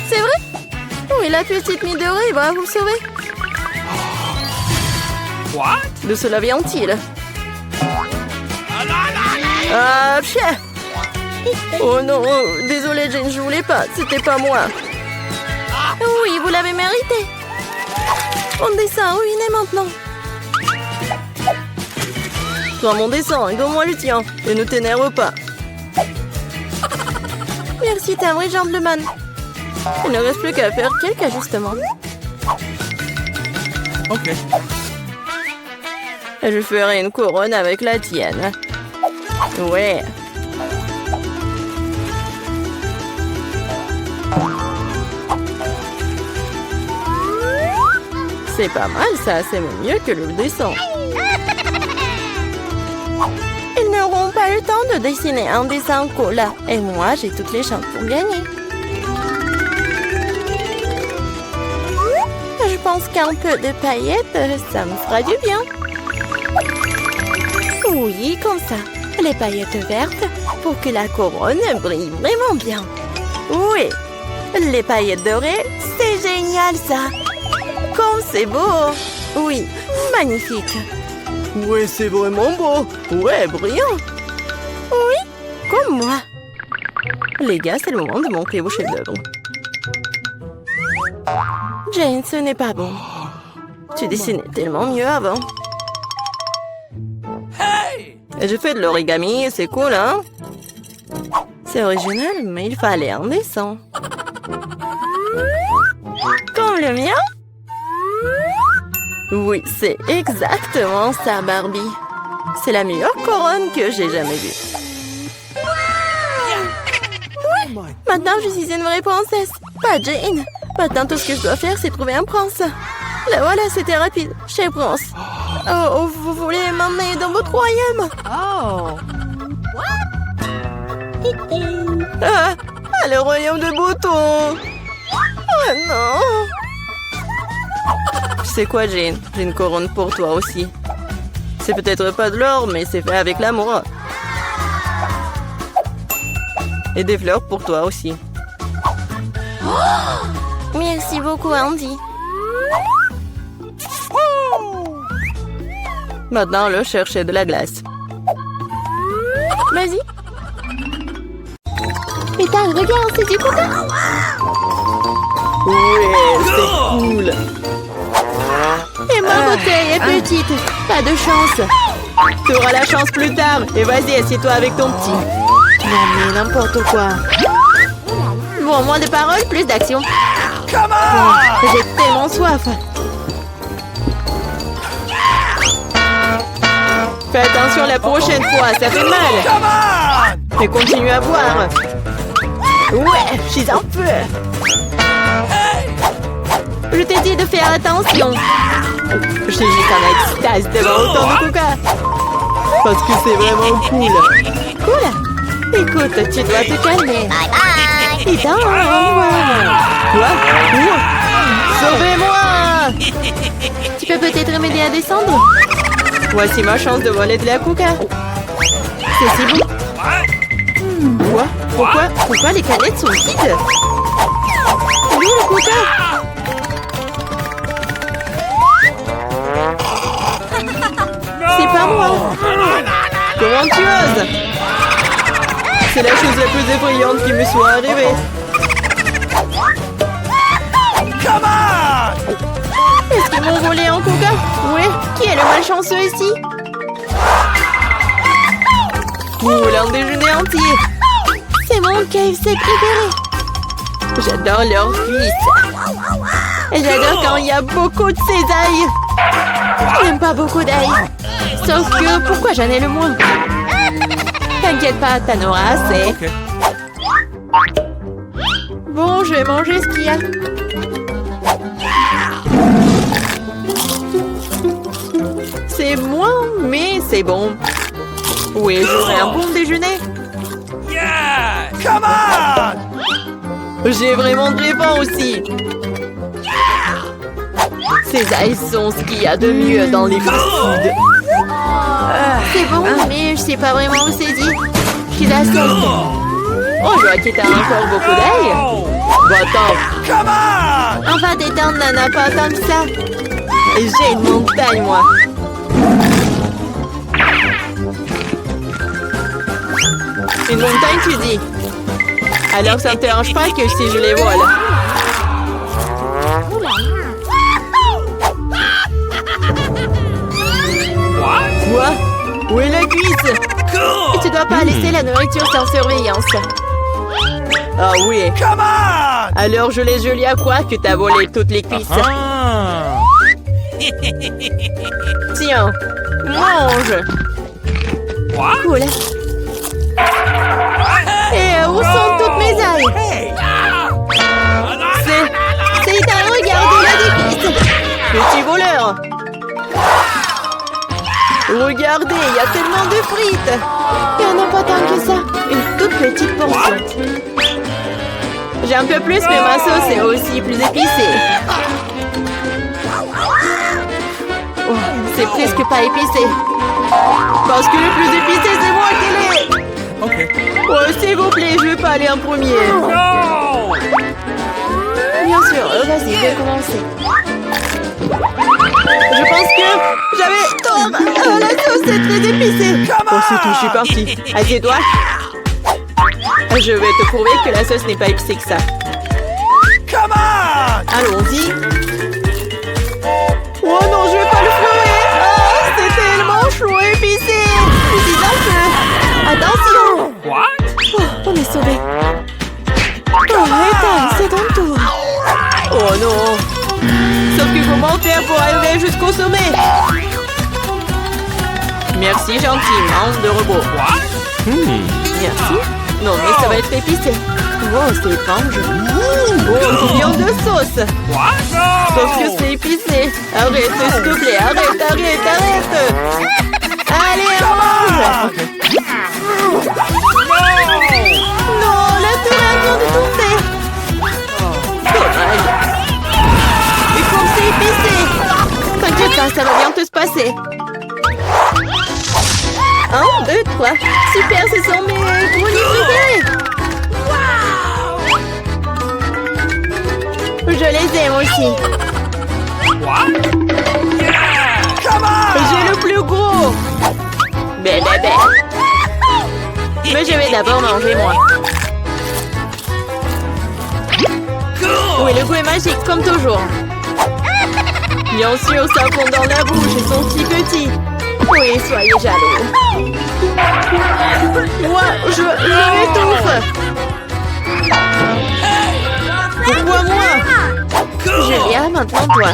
S1: C'est vrai? Oui, la petite Midori va vous sauver.
S2: What?
S1: De cela vient-il? Ah, chien! Oh non, désolé Jane, je voulais pas, c'était pas moi. Oui, vous l'avez mérité. Mon dessin ruiné maintenant. Prends mon dessin et donne-moi le tien. Et ne t'énerve pas. Merci, t'es un vrai gentleman. Il ne reste plus qu'à faire quelques ajustements.
S2: Ok.
S1: Je ferai une couronne avec la tienne. Ouais. C'est pas mal ça, c'est mieux que le dessin. Ils n'auront pas le temps de dessiner un dessin cool. Et moi, j'ai toutes les chances pour gagner. Je pense qu'un peu de paillettes, ça me fera du bien. Oui, comme ça. Les paillettes vertes pour que la couronne brille vraiment bien. Oui, les paillettes dorées, c'est génial ça. Comme c'est beau. Oui, magnifique. Oui, c'est vraiment beau. Ouais, brillant. Oui, comme moi. Les gars, c'est le moment de montrer vos chefs-d'œuvre. Jane, ce n'est pas bon. Tu dessinais tellement mieux avant. Et je fais de l'origami, c'est cool, hein? C'est original, mais il fallait un dessin. Comme le mien? Oui, c'est exactement ça, Barbie. C'est la meilleure couronne que j'ai jamais vue. Ouais, maintenant je suis une vraie princesse, pas Jane. Maintenant tout ce que je dois faire, c'est trouver un prince. Là voilà, c'était rapide. Cher prince. Oh, vous voulez m'emmener dans votre royaume?
S2: Oh.
S1: Ah, le royaume de Bouton. Oh non. Tu sais quoi, Jane? J'ai une couronne pour toi aussi. C'est peut-être pas de l'or, mais c'est fait avec l'amour. Et des fleurs pour toi aussi. Merci beaucoup, Andy. Maintenant, le chercher de la glace. Vas-y. Ethan, regarde, c'est du coca. Ouais, c'est cool. Et ma bouteille est petite. Pas de chance. Tu auras la chance plus tard. Et vas-y, assieds-toi avec ton petit. Non, mais n'importe quoi. Bon, moins de paroles, plus d'action. Oh, j'ai tellement soif. Fais attention la prochaine fois, ça fait mal. Et continue à boire. Ouais, je suis un peu. Je t'ai dit de faire attention. Je suis juste en extase devant autant de coca. Parce que c'est vraiment cool. Cool. Écoute, tu dois te calmer. Bye bye. Et dans quoi? Sauvez-moi. Tu peux peut-être m'aider à descendre? Voici ma chance de voler de la coca. C'est si bon. Quoi? Pourquoi les canettes sont vides? Où est le coca? C'est pas moi. Comment tu oses? C'est la chose la plus effrayante qui me soit arrivée. Est-ce qu'ils m'ont volé en coca? Ouais. Qui est le malchanceux ici? Vous voulez un déjeuner entier? C'est mon KFC préféré. J'adore leurs cuisses. Et j'adore quand il y a beaucoup de cisailles. Je n'aime pas beaucoup d'ail. Sauf que, pourquoi j'en ai le moins? T'inquiète pas, t'en auras assez.
S2: Okay.
S1: Bon, je vais manger ce qu'il y a. C'est moins, mais c'est bon. Oui, j'aurai un bon déjeuner.
S2: Yeah! Come on!
S1: J'ai vraiment très faim aussi. Ces ailes sont ce qu'il y a de mieux dans les fast-foods. C'est bon, mais je sais pas vraiment où c'est dit. Je suis la seule. Oh, je vois que t'as encore beaucoup d'ail. Va-t'en. Enfin, détendre, Nana, pas tant que ça. Et j'ai une montagne, moi. Une montagne, tu dis? Alors, ça ne te dérange pas que si je les vole? Quoi? Où est la cuisse? Et tu dois pas laisser la nourriture sans surveillance. Ah oui. Alors je les Julie à quoi que t'as volé toutes les cuisses? Tiens, mange. Cool. Et où sont toutes mes ailes? C'est Ethan, regardez la cuisses. Petit voleur. Regardez, il y a tellement de frites. Il n'y en a pas tant que ça. Une toute petite portion. J'ai un peu plus, mais ma sauce est aussi plus épicée. Oh, c'est presque pas épicé. Parce que le plus épicé, c'est moi qui l'ai.
S2: Ok.
S1: Oh, s'il vous plaît, je vais pas aller en premier. Bien sûr, vas-y, je vais commencer. Je pense que j'avais tort. La sauce est très épicée. Oh, c'est tout, je suis partie. Assieds-toi. Je vais te prouver que la sauce n'est pas épicée que ça. Allons-y. Oh non, je vais pas le fleurer. Oh, c'est tellement chaud et épicé. Dis un peu. Attention. Oh, on est sauvés. Oh, Ethan, c'est ton tour. Oh non. Sauf que comment faire pour arriver jusqu'au sommet? Merci gentiment de robot. Merci. Non mais ça va être épicé. Oh, c'est étrange. Oh, un million de sauce. Sauf que c'est épicé. Arrête, s'il te plaît. Arrête. Allez, on mange. Ça vient de se passer. 1, 2, 3. Super, ce sont mes brownies préférés. Je les aime aussi.
S2: What? Yeah! Come on!
S1: J'ai le plus gros. Bé. Mais je vais d'abord manger, moi. Oui, le goût est magique, comme toujours. Bien sûr, ça fond dans la bouche, ils sont si petits. Oui, soyez jaloux. Moi, je m'étouffe. Pourquoi moi? Julia, maintenant toi.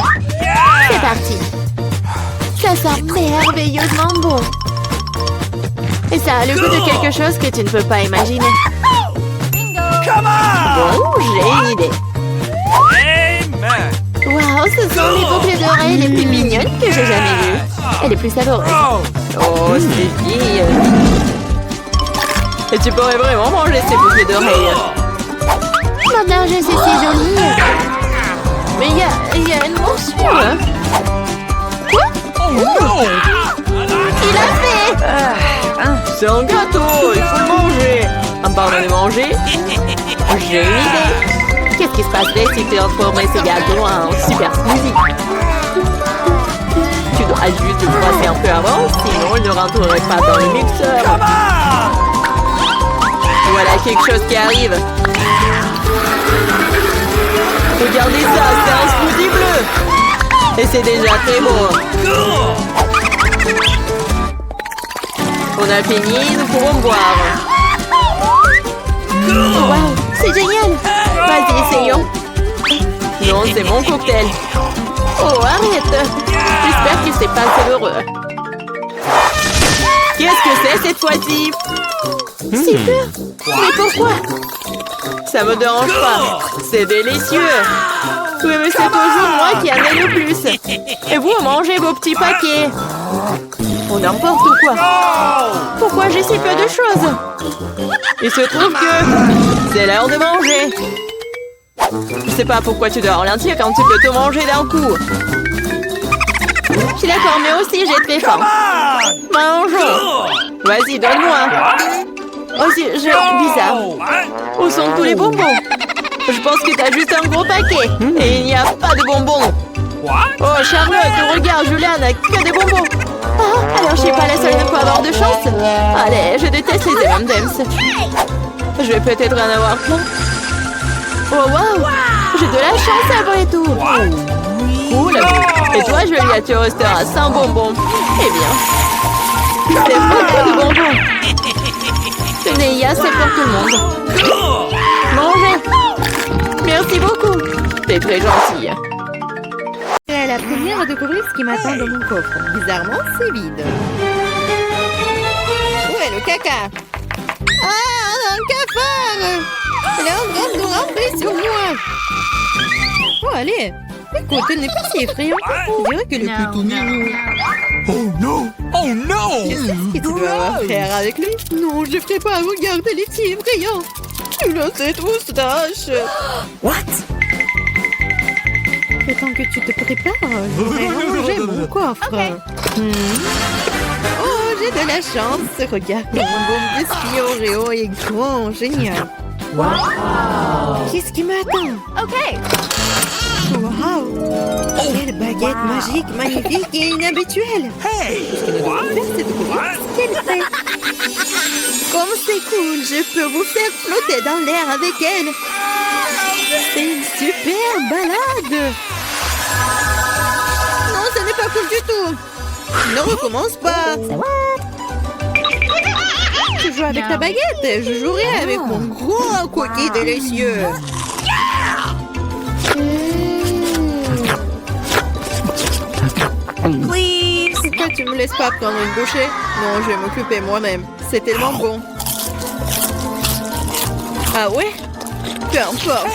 S1: C'est parti. Ça sent merveilleusement bon. Et ça a le goût de quelque chose que tu ne peux pas imaginer.
S2: Come on!
S1: Bon, j'ai une idée.
S2: Amen!
S1: Waouh, ce sont les boucles d'oreilles les plus mignonnes que j'ai jamais vues. Et les plus savoureuses. Oh, c'est fille. Et tu pourrais vraiment manger ces boucles d'oreilles. Maintenant, je suis si jolie. Mais il y a une morsure. Quoi?
S2: Oh no!
S1: Il a fait! C'est un gâteau, il faut le manger. En parlant de manger, j'ai une idée. Qu'est-ce qui se passerait si tu transformais ce gâteau en super smoothie? Tu dois juste le brasser un peu avant, sinon il ne rentrerait pas dans le mixeur.
S2: Come on!
S1: Voilà quelque chose qui arrive. Regardez ça, c'est un smoothie bleu. Et c'est déjà très beau. On a fini, nous pourrons boire. Wow, c'est génial. Vas-y, essayons. Non, c'est mon cocktail. Oh, arrête. J'espère que c'est pas savoureux. Qu'est-ce que c'est cette fois-ci? Super. Mais pourquoi? Ça me dérange pas. C'est délicieux. Oui, mais c'est toujours moi qui en ai le plus. Et vous mangez vos petits paquets. Oh, n'importe quoi. Pourquoi j'ai si peu de choses? Il se trouve que c'est l'heure de manger. Je sais pas pourquoi tu dois ralentir quand tu peux tout manger d'un coup. Je suis d'accord, mais aussi j'ai très faim. Mangeons. Vas-y, donne-moi. Oh, c'est bizarre. Où sont tous les bonbons? Je pense que t'as juste un gros paquet. Et il n'y a pas de bonbons. Oh, Charlotte, regarde, Julia n'a que des bonbons. Ah, alors je suis pas la seule à ne pas avoir de chance. Allez, je déteste les M&M's. Je vais peut-être en avoir plein. Oh, waouh! J'ai de la chance après tout. Cool. Et toi, Julia, tu resteras sans bonbons. Eh bien, c'est beaucoup de bonbons. Tenez, il y a assez pour tout le monde. Mangez. Merci beaucoup. T'es très gentille.
S3: C'est la première à découvrir ce qui m'attend dans mon coffre. Bizarrement, c'est vide. Où est le caca? Ah, un cafard! Elle est en train de ramper sur moi. Oh, allez. Écoute, elle n'est pas si effrayante. On dirait qu'elle est plutôt mignonne.
S2: Oh no! Oh no!
S3: Qu'est-ce que tu dois avoir faire avec lui? Non, je ne ferai pas. Regarde, elle est si effrayante. Il a cette moustache.
S2: What?
S3: Le temps que tu te prépares, je vais ranger mon coffre. Oh, j'ai de la chance. Regarde, mon bon biscuit Oreo est grand, génial. Wow. Qu'est-ce qui m'attend?
S4: Okay.
S3: Wow. Quelle baguette magique, magnifique et inhabituelle.
S2: Hey!
S3: Ce qu'elle doit faire, c'est de voir ce qu'elle fait. Comme c'est cool, je peux vous faire flotter dans l'air avec elle. C'est une super balade. Non, ce n'est pas cool du tout. Ne recommence pas. Tu joues avec ta baguette. Je jouerai avec mon gros cookie délicieux.
S4: Please.
S3: Pourquoi tu me laisses pas prendre une bouchée? Non, je vais m'occuper moi-même. C'est tellement bon. Ah ouais? Peu importe.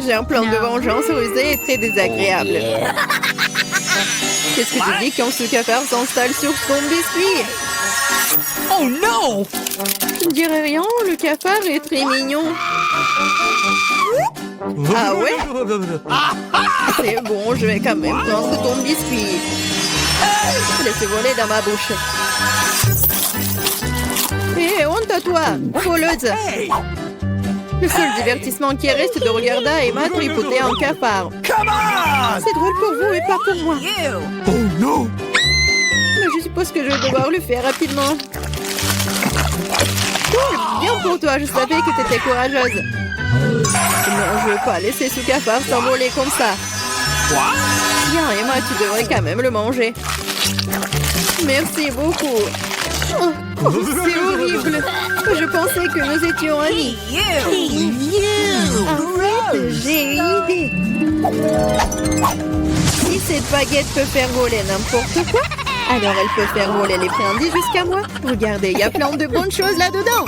S3: J'ai un plan de vengeance rusé et très désagréable. Qu'est-ce que tu dis quand ce cafard s'installe sur ton biscuit?
S2: Oh no!
S3: Je ne dirais rien, le cafard est très mignon. Ah ouais? C'est bon, je vais quand même prendre ton biscuit. Laissez voler dans ma bouche. Hé, honte à toi, voleuse.
S2: Hey!
S3: Le seul divertissement qui reste de regarder Emma tripoter un cafard.
S2: Come on!
S3: C'est drôle pour vous et pas pour moi.
S2: Oh no!
S3: Mais je suppose que je vais devoir le faire rapidement. Cool, bien pour toi, je savais que t'étais courageuse. Non, je veux pas laisser ce cafard s'envoler comme ça.
S2: What?
S3: Bien, Emma, tu devrais quand même le manger. Merci beaucoup. Oh, c'est horrible. Je pensais que nous étions amis. Arrête, j'ai une idée. Si cette baguette peut faire voler n'importe quoi, alors elle peut faire voler les friandises jusqu'à moi. Regardez, il y a plein de bonnes choses là-dedans.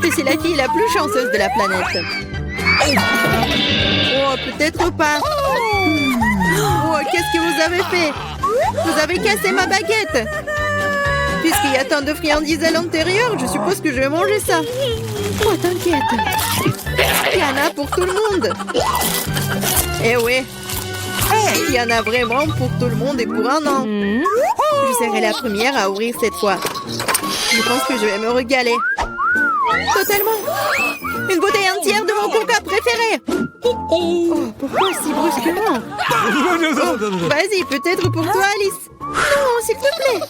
S3: Et c'est la fille la plus chanceuse de la planète. Oh, peut-être pas. Oh, qu'est-ce que vous avez fait? Vous avez cassé ma baguette. Puisqu'il y a tant de friandises à l'intérieur, je suppose que je vais manger ça. Oh, t'inquiète. Il y en a pour tout le monde. Eh oui. Il y en a vraiment pour tout le monde et pour un an. Je serai la première à ouvrir cette fois. Je pense que je vais me régaler. Totalement. Une bouteille entière de mon coca préféré. Oh, pourquoi si brusquement? Vas-y, peut-être pour toi, Alice. Non, s'il te plaît.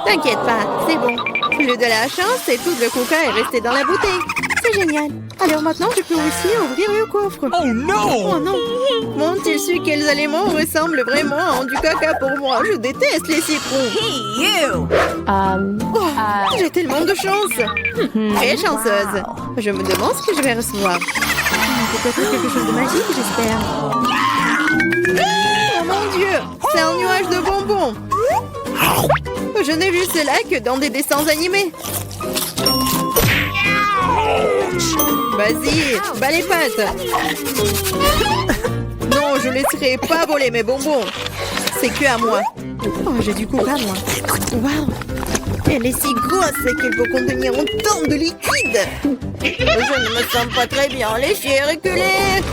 S3: T'inquiète pas, c'est bon. J'ai eu de la chance et tout le coca est resté dans la bouteille. C'est génial. Alors maintenant, je peux aussi ouvrir le coffre.
S2: Oh no!
S3: Oh non. M'ont-ils su quels aliments ressemblent vraiment à du caca pour moi? Je déteste les citrons. Oh, j'ai tellement de chance. Très chanceuse. Je me demande ce que je vais recevoir. Peut-être quelque chose de magique, j'espère. Oh mon Dieu, c'est un nuage de bonbons. Je n'ai vu cela que dans des dessins animés. Vas-y, bats les pattes. Non, je laisserai pas voler mes bonbons. C'est que à moi. Oh, j'ai du coca, moi. Waouh. Elle est si grosse qu'elle peut contenir autant de liquide. Je ne me sens pas très bien. Les chiens reculés.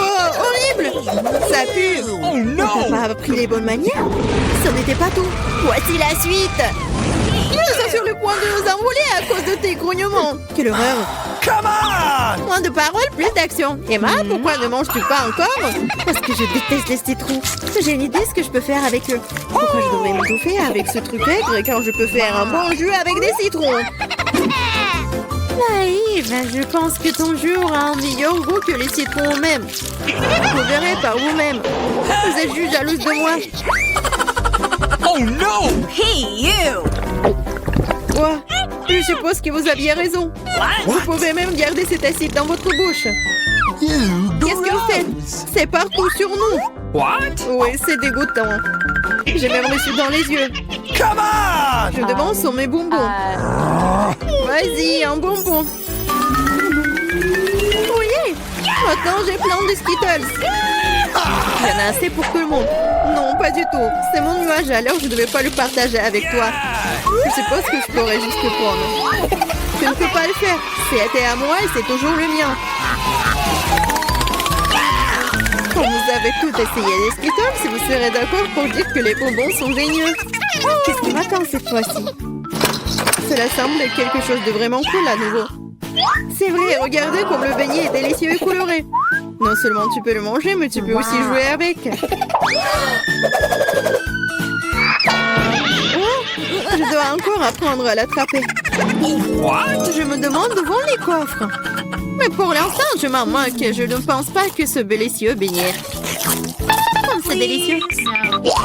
S3: Oh, horrible. Ça pue.
S2: Oh no!
S3: T'as pas appris les bonnes manières? Ce n'était pas tout. Voici la suite. Nous sommes sur le point de nous envoler à cause de tes grognements. Quelle horreur.
S2: Come on!
S3: Moins de paroles, plus d'action. Emma, pourquoi ne manges-tu pas encore? Parce que je déteste les citrons. J'ai une idée ce que je peux faire avec eux. Pourquoi je devrais m'étouffer avec ce truc aigre quand je peux faire un bon jus avec des citrons? Naïve, je pense que ton jus aura un meilleur goût que les citrons eux-mêmes. Vous verrez par vous-même. Vous êtes juste jalouse de moi.
S2: Oh no!
S3: Quoi? Je suppose que vous aviez raison. Vous pouvez même garder cet acide dans votre bouche. Qu'est-ce que vous faites? C'est partout sur nous.
S2: What?
S3: Oui, c'est dégoûtant. J'ai même reçu dans les yeux.
S2: Come on!
S3: Je demande sur mes bonbons. Vas-y, un bonbon. Oui. Maintenant, j'ai plein de Skittles. Il y en a assez pour tout le monde. Non, pas du tout. C'est mon nuage, alors je ne devais pas le partager avec toi. Je suppose que je pourrais juste le prendre. Je ne peux pas le faire. C'était à moi et c'est toujours le mien. Quand vous avez tout essayé les Skittles, vous serez d'accord pour dire que les bonbons sont géniaux. Qu'est-ce qui m'attend cette fois-ci? Cela semble quelque chose de vraiment cool à nouveau. C'est vrai, regardez comme le beignet est délicieux et coloré. Non seulement tu peux le manger, mais tu peux aussi jouer avec. Oh, je dois encore apprendre à l'attraper.
S2: What?
S3: Je me demande où vont les coffres. Mais pour l'instant, je m'en moque. Je ne pense pas que ce délicieux beignet. Oh, c'est délicieux.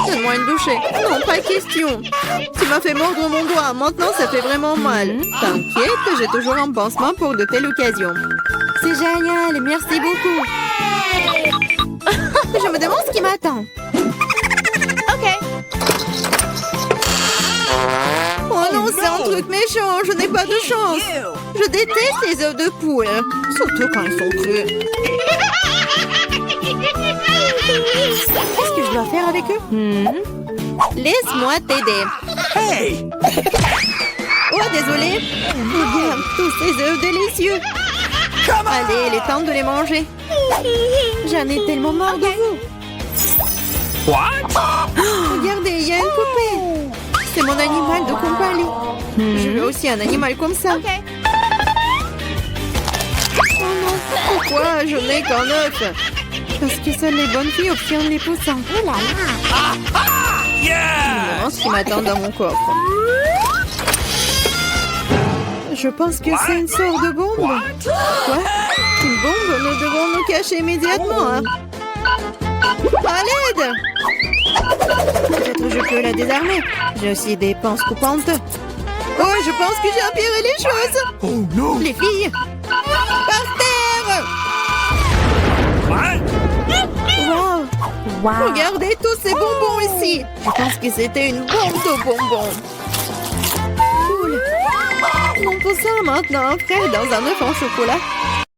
S3: Donne-moi une bouchée. Non, pas question. Tu m'as fait mordre mon doigt. Maintenant, ça fait vraiment mal. T'inquiète, j'ai toujours un pansement pour de telles occasions. C'est génial. Merci beaucoup. Je me demande ce qui m'attend. Ok. Oh non, c'est un truc méchant. Je n'ai pas de chance. Je déteste les œufs de poule. Surtout quand ils sont crus. Qu'est-ce que je dois faire avec eux? Laisse-moi t'aider.
S2: Hey!
S3: Oh, désolé. Regarde tous ces œufs délicieux.
S2: Come on!
S3: Allez, il est temps de les manger. J'en ai tellement marre de vous.
S2: What?
S3: Regardez, il y a une poupée. mon animal de compagnie. Je veux aussi un animal comme ça. Oh non, pourquoi je n'ai qu'un œuf? Parce que seules les bonnes filles obtiennent les poussins. Je me
S2: Yeah!
S3: demande ce qui m'attend dans mon coffre. Je pense que c'est une sorte de bombe. Quoi? Une bombe? Nous devons nous cacher immédiatement. Hein? À l'aide! Peut-être je peux la désarmer. J'ai aussi des pinces coupantes. Oh, je pense que j'ai empiré les choses.
S2: Oh no!
S3: Les filles, par terre!
S2: What?
S3: Wow! Regardez tous ces bonbons ici. Je pense que c'était une bombe de bonbons. Cool. Mon poussin a maintenant un frère dans un œuf en chocolat.